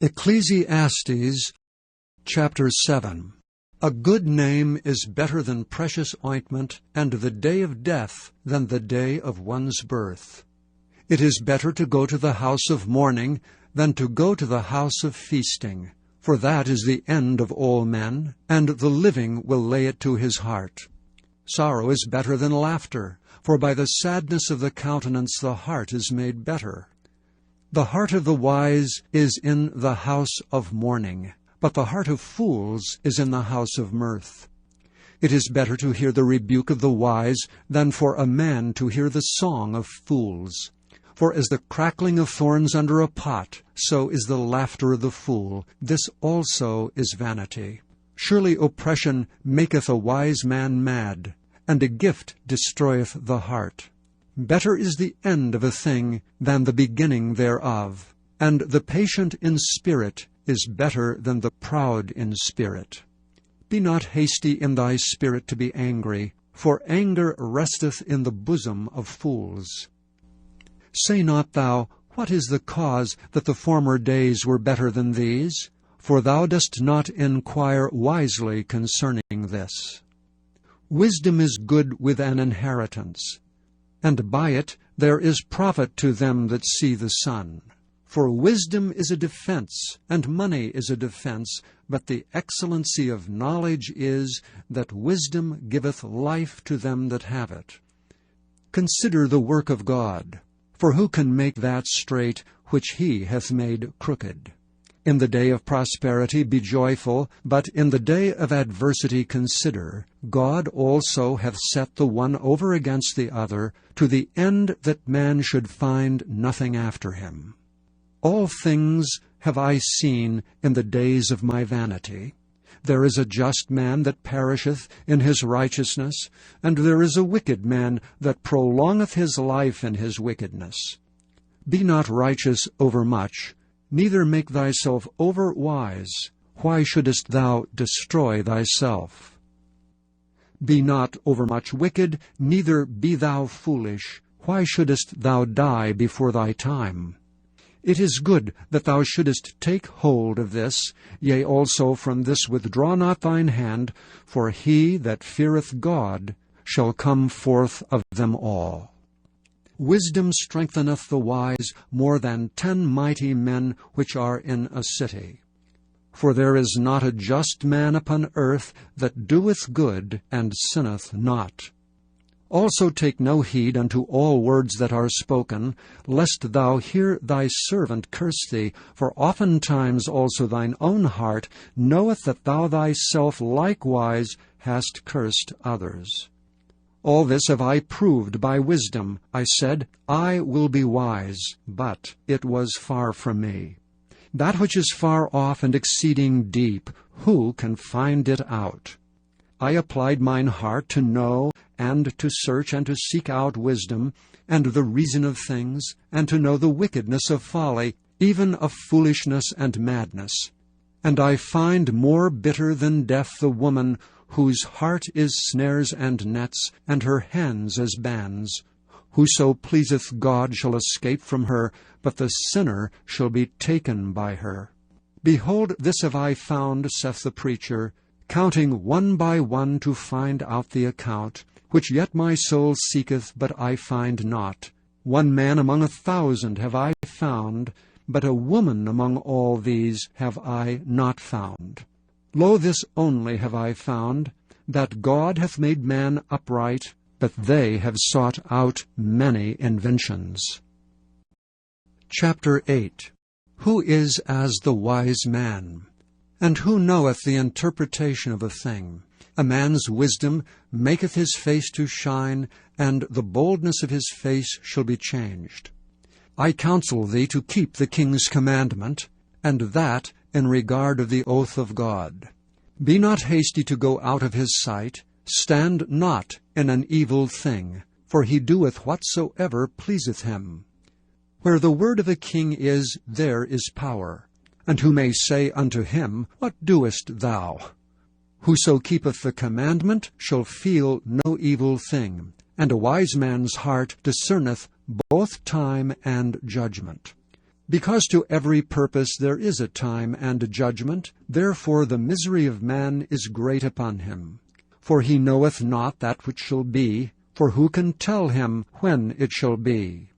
Ecclesiastes chapter 7. A good name is better than precious ointment, and the day of death than the day of one's birth. It is better to go to the house of mourning than to go to the house of feasting, for that is the end of all men, and the living will lay it to his heart. Sorrow is better than laughter, for by the sadness of the countenance the heart is made better. The heart of the wise is in the house of mourning, but the heart of fools is in the house of mirth. It is better to hear the rebuke of the wise than for a man to hear the song of fools. For as the crackling of thorns under a pot, so is the laughter of the fool. This also is vanity. Surely oppression maketh a wise man mad, and a gift destroyeth the heart. Better is the end of a thing than the beginning thereof, and the patient in spirit is better than the proud in spirit. Be not hasty in thy spirit to be angry, for anger resteth in the bosom of fools. Say not thou, What is the cause that the former days were better than these? For thou dost not inquire wisely concerning this. Wisdom is good with an inheritance, and by it there is profit to them that see the sun. For wisdom is a defense, and money is a defense, but the excellency of knowledge is that wisdom giveth life to them that have it. Consider the work of God, for who can make that straight which he hath made crooked? In the day of prosperity be joyful, but in the day of adversity consider, God also hath set the one over against the other, to the end that man should find nothing after him. All things have I seen in the days of my vanity. There is a just man that perisheth in his righteousness, and there is a wicked man that prolongeth his life in his wickedness. Be not righteous overmuch, neither make thyself over wise. Why shouldest thou destroy thyself? Be not overmuch wicked, neither be thou foolish. Why shouldest thou die before thy time? It is good that thou shouldest take hold of this, yea, also from this withdraw not thine hand, for he that feareth God shall come forth of them all. Wisdom strengtheneth the wise more than 10 mighty men which are in a city. For there is not a just man upon earth that doeth good and sinneth not. Also take no heed unto all words that are spoken, lest thou hear thy servant curse thee, for oftentimes also thine own heart knoweth that thou thyself likewise hast cursed others. All this have I proved by wisdom. I said, I will be wise, but it was far from me. That which is far off and exceeding deep, who can find it out? I applied mine heart to know, and to search, and to seek out wisdom, and the reason of things, and to know the wickedness of folly, even of foolishness and madness. And I find more bitter than death the woman whose heart is snares and nets, and her hands as bands. Whoso pleaseth God shall escape from her, but the sinner shall be taken by her. Behold, this have I found, saith the preacher, counting one by one to find out the account, which yet my soul seeketh, but I find not. One man among 1,000 have I found, but a woman among all these have I not found. Lo, this only have I found, that God hath made man upright, but they have sought out many inventions. Chapter 8. Who is as the wise man? And who knoweth the interpretation of a thing? A man's wisdom maketh his face to shine, and the boldness of his face shall be changed. I counsel thee to keep the king's commandment, and that in regard of the oath of God. Be not hasty to go out of his sight, stand not in an evil thing, for he doeth whatsoever pleaseth him. Where the word of a king is, there is power. And who may say unto him, What doest thou? Whoso keepeth the commandment shall feel no evil thing, and a wise man's heart discerneth both time and judgment. Because to every purpose there is a time and a judgment, therefore the misery of man is great upon him. For he knoweth not that which shall be, for who can tell him when it shall be?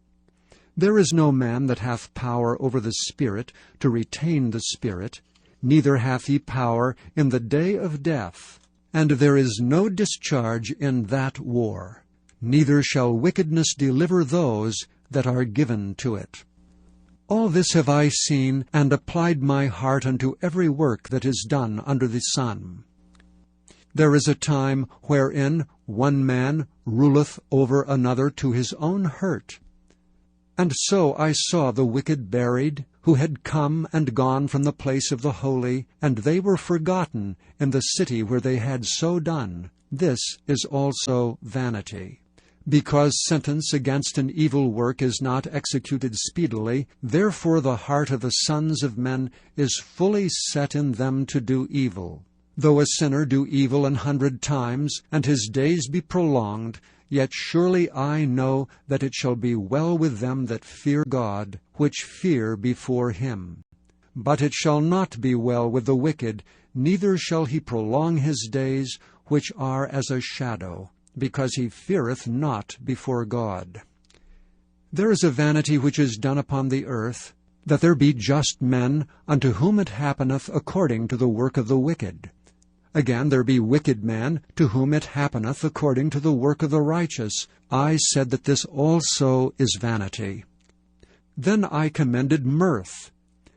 There is no man that hath power over the Spirit to retain the Spirit, neither hath he power in the day of death. And there is no discharge in that war, neither shall wickedness deliver those that are given to it. All this have I seen, and applied my heart unto every work that is done under the sun. There is a time wherein one man ruleth over another to his own hurt. And so I saw the wicked buried, who had come and gone from the place of the holy, and they were forgotten in the city where they had so done. This is also vanity. Because sentence against an evil work is not executed speedily, therefore the heart of the sons of men is fully set in them to do evil. Though a sinner do evil 100 times, and his days be prolonged, yet surely I know that it shall be well with them that fear God, which fear before him. But it shall not be well with the wicked, neither shall he prolong his days, which are as a shadow, because he feareth not before God. There is a vanity which is done upon the earth, that there be just men, unto whom it happeneth according to the work of the wicked. Again, there be wicked men, to whom it happeneth according to the work of the righteous. I said that this also is vanity. Then I commended mirth,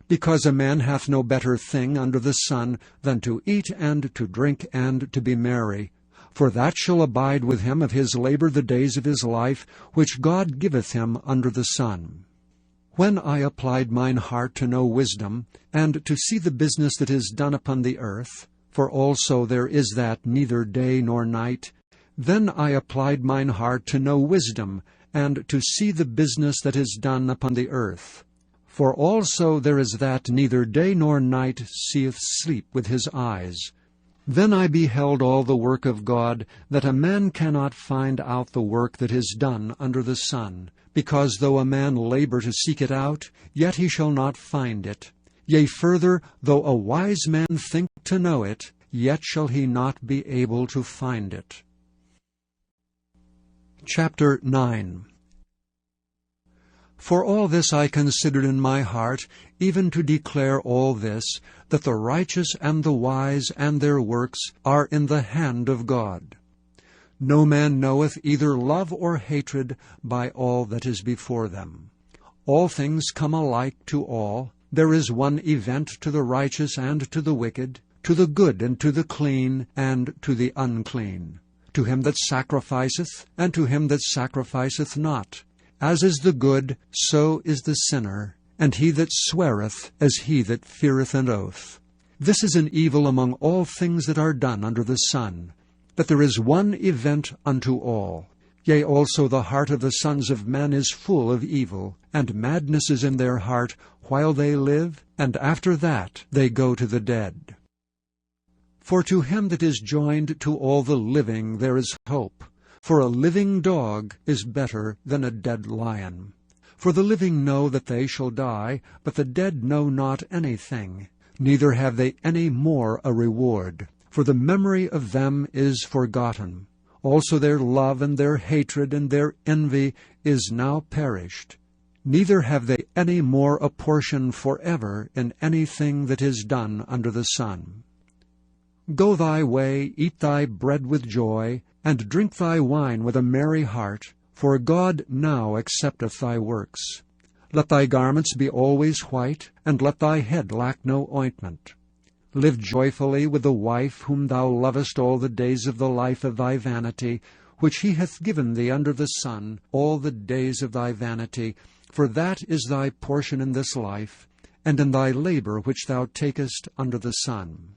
because a man hath no better thing under the sun than to eat and to drink and to be merry. For that shall abide with him of his labor the days of his life, which God giveth him under the sun. When I applied mine heart to know wisdom, and to see the business that is done upon the earth, for also there is that neither day nor night, then I applied mine heart to know wisdom, and to see the business that is done upon the earth. For also there is that neither day nor night seeth sleep with his eyes. Then I beheld all the work of God, that a man cannot find out the work that is done under the sun, because though a man labor to seek it out, yet he shall not find it. Yea, further, though a wise man think to know it, yet shall he not be able to find it. Chapter 9. For all this I considered in my heart, even to declare all this, that the righteous and the wise and their works are in the hand of God. No man knoweth either love or hatred by all that is before them. All things come alike to all. There is one event to the righteous and to the wicked, to the good and to the clean and to the unclean, to him that sacrificeth and to him that sacrificeth not. As is the good, so is the sinner, and he that sweareth as he that feareth an oath. This is an evil among all things that are done under the sun, that there is one event unto all. Yea, also the heart of the sons of men is full of evil, and madness is in their heart while they live, and after that they go to the dead. For to him that is joined to all the living there is hope. For a living dog is better than a dead lion. For the living know that they shall die, but the dead know not anything, neither have they any more a reward. For the memory of them is forgotten. Also their love and their hatred and their envy is now perished. Neither have they any more a portion forever in anything that is done under the sun. Go thy way, eat thy bread with joy, and drink thy wine with a merry heart, for God now accepteth thy works. Let thy garments be always white, and let thy head lack no ointment. Live joyfully with the wife whom thou lovest all the days of the life of thy vanity, which he hath given thee under the sun, all the days of thy vanity, for that is thy portion in this life, and in thy labor which thou takest under the sun.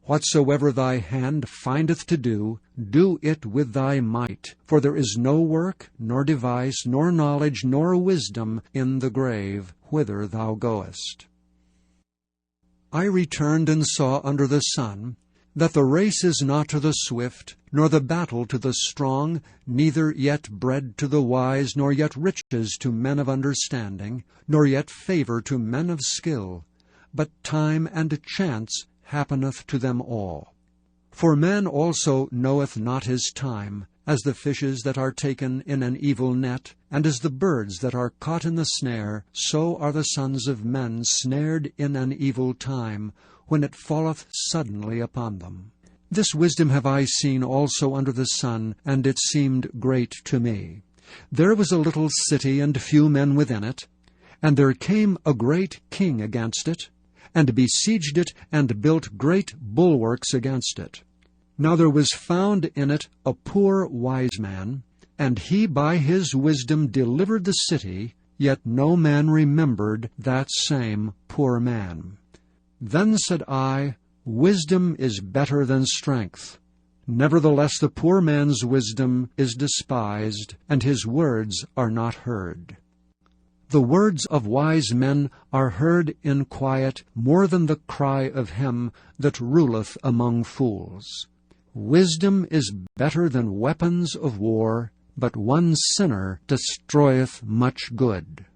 Whatsoever thy hand findeth to do, do it with thy might, for there is no work, nor device, nor knowledge, nor wisdom in the grave, whither thou goest. I returned and saw under the sun that the race is not to the swift, nor the battle to the strong, neither yet bread to the wise, nor yet riches to men of understanding, nor yet favour to men of skill, but time and chance happeneth to them all. For man also knoweth not his time, as the fishes that are taken in an evil net, and as the birds that are caught in the snare, so are the sons of men snared in an evil time, when it falleth suddenly upon them. This wisdom have I seen also under the sun, and it seemed great to me. There was a little city, and few men within it, and there came a great king against it, and besieged it, and built great bulwarks against it. Now there was found in it a poor wise man, and he by his wisdom delivered the city, yet no man remembered that same poor man. Then said I, Wisdom is better than strength. Nevertheless the poor man's wisdom is despised, and his words are not heard. The words of wise men are heard in quiet more than the cry of him that ruleth among fools. Wisdom is better than weapons of war, but one sinner destroyeth much good.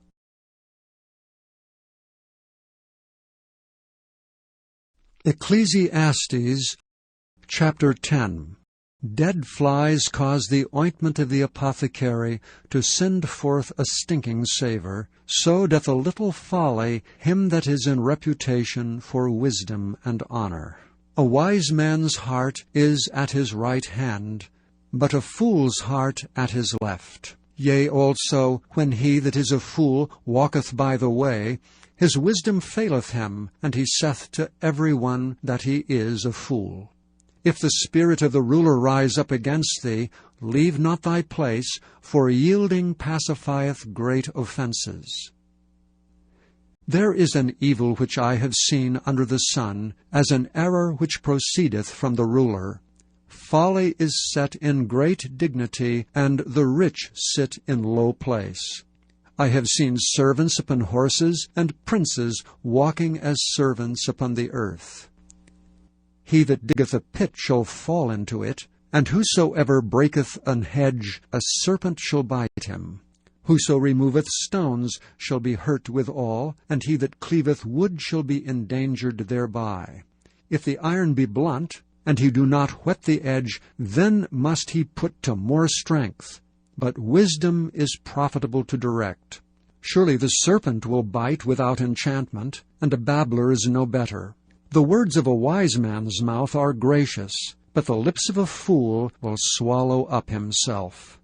Ecclesiastes chapter 10. Dead flies cause the ointment of the apothecary to send forth a stinking savour, so doth a little folly him that is in reputation for wisdom and honour. A wise man's heart is at his right hand, but a fool's heart at his left. Yea, also, when he that is a fool walketh by the way, his wisdom faileth him, and he saith to every one that he is a fool. If the spirit of the ruler rise up against thee, leave not thy place, for yielding pacifieth great offences. There is an evil which I have seen under the sun, as an error which proceedeth from the ruler. Folly is set in great dignity, and the rich sit in low place. I have seen servants upon horses, and princes walking as servants upon the earth. He that diggeth a pit shall fall into it, and whosoever breaketh an hedge, a serpent shall bite him. Whoso removeth stones shall be hurt withal, and he that cleaveth wood shall be endangered thereby. If the iron be blunt, and he do not whet the edge, then must he put to more strength. But wisdom is profitable to direct. Surely the serpent will bite without enchantment, and a babbler is no better. The words of a wise man's mouth are gracious, but the lips of a fool will swallow up himself.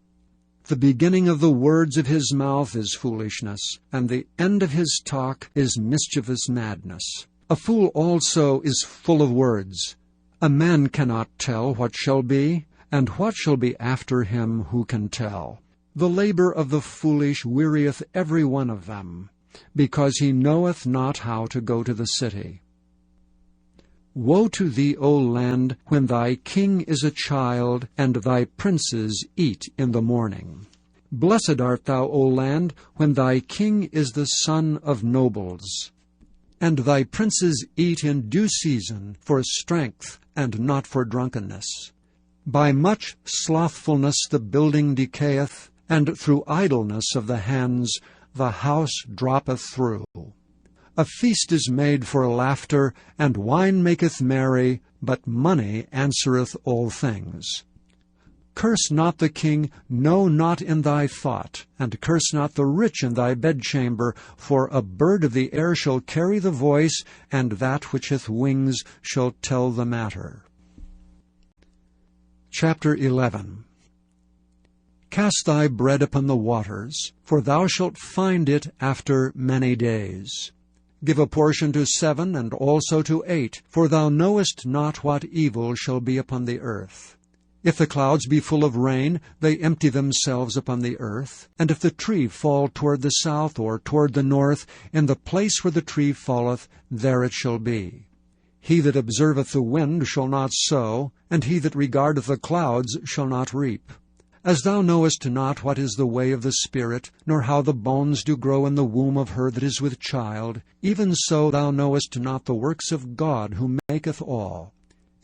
The beginning of the words of his mouth is foolishness, and the end of his talk is mischievous madness. A fool also is full of words. A man cannot tell what shall be, and what shall be after him who can tell? The labor of the foolish wearieth every one of them, because he knoweth not how to go to the city. Woe to thee, O land, when thy king is a child, and thy princes eat in the morning. Blessed art thou, O land, when thy king is the son of nobles, and thy princes eat in due season, for strength, and not for drunkenness. By much slothfulness the building decayeth, and through idleness of the hands the house droppeth through. A feast is made for laughter, and wine maketh merry, but money answereth all things. Curse not the king, no, not in thy thought, and curse not the rich in thy bedchamber, for a bird of the air shall carry the voice, and that which hath wings shall tell the matter. Chapter 11. Cast thy bread upon the waters, for thou shalt find it after many days. Give a portion to 7, and also to 8, for thou knowest not what evil shall be upon the earth. If the clouds be full of rain, they empty themselves upon the earth. And if the tree fall toward the south or toward the north, in the place where the tree falleth, there it shall be. He that observeth the wind shall not sow, and he that regardeth the clouds shall not reap. As thou knowest not what is the way of the Spirit, nor how the bones do grow in the womb of her that is with child, even so thou knowest not the works of God who maketh all.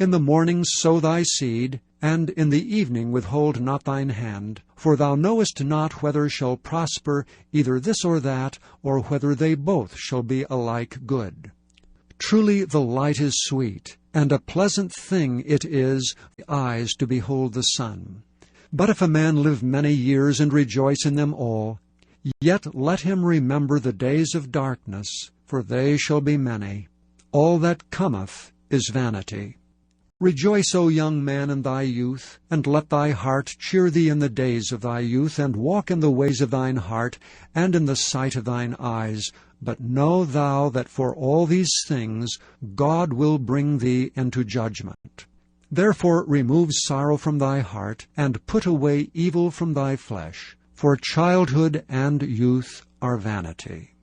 In the morning sow thy seed, and in the evening withhold not thine hand, for thou knowest not whether shall prosper either this or that, or whether they both shall be alike good. Truly the light is sweet, and a pleasant thing it is for the eyes to behold the sun. But if a man live many years and rejoice in them all, yet let him remember the days of darkness, for they shall be many. All that cometh is vanity. Rejoice, O young man, in thy youth, and let thy heart cheer thee in the days of thy youth, and walk in the ways of thine heart, and in the sight of thine eyes. But know thou that for all these things God will bring thee into judgment. Therefore remove sorrow from thy heart, and put away evil from thy flesh, for childhood and youth are vanity.